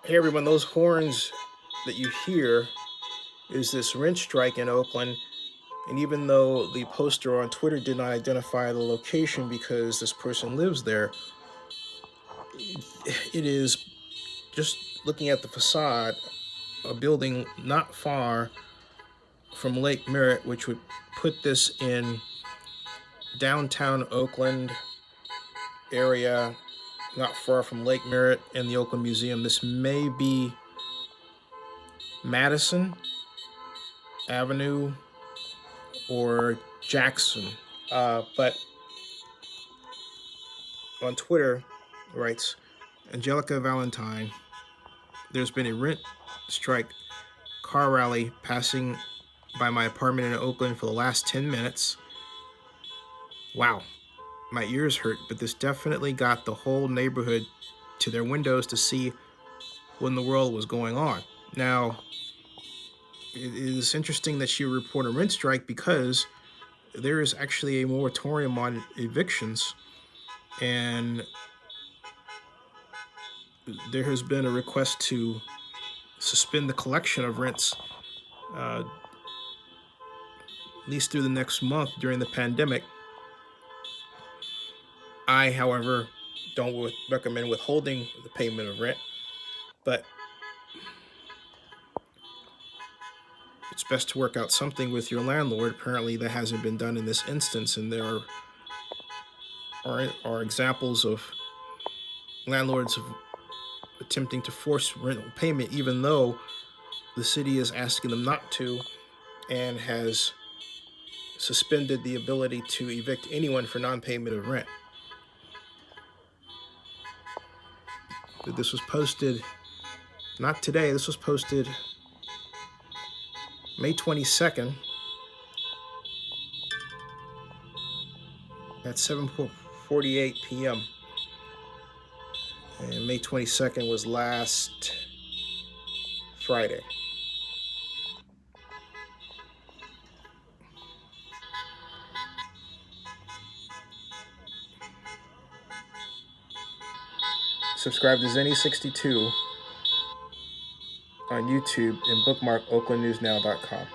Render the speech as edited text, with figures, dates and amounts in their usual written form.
Hey everyone, those horns that you hear is this rent strike in Oakland. And even though the poster on Twitter did not identify the location because this person lives there, it is just looking at the facade, a building not far from Lake Merritt, which would put this in downtown Oakland area, not far from Lake Merritt and the Oakland Museum. This may be Madison Avenue or Jackson. But on Twitter writes Angelica Valentine, there's been a rent strike car rally passing by my apartment in Oakland for the last 10 minutes. Wow, my ears hurt, but this definitely got the whole neighborhood to their windows to see what in the world was going on. Now, it is interesting that she reported a rent strike because there is actually a moratorium on evictions, and there has been a request to suspend the collection of rents at least through the next month during the pandemic. I, however, don't recommend withholding the payment of rent, but it's best to work out something with your landlord. Apparently, that hasn't been done in this instance, and there are examples of landlords attempting to force rental payment, even though the city is asking them not to, and has suspended the ability to evict anyone for non-payment of rent. This was posted, not today, this was posted May 22nd at 7:48 p.m. And May 22nd was last Friday. Subscribe to Zenny62 on YouTube and bookmark oaklandnewsnow.com.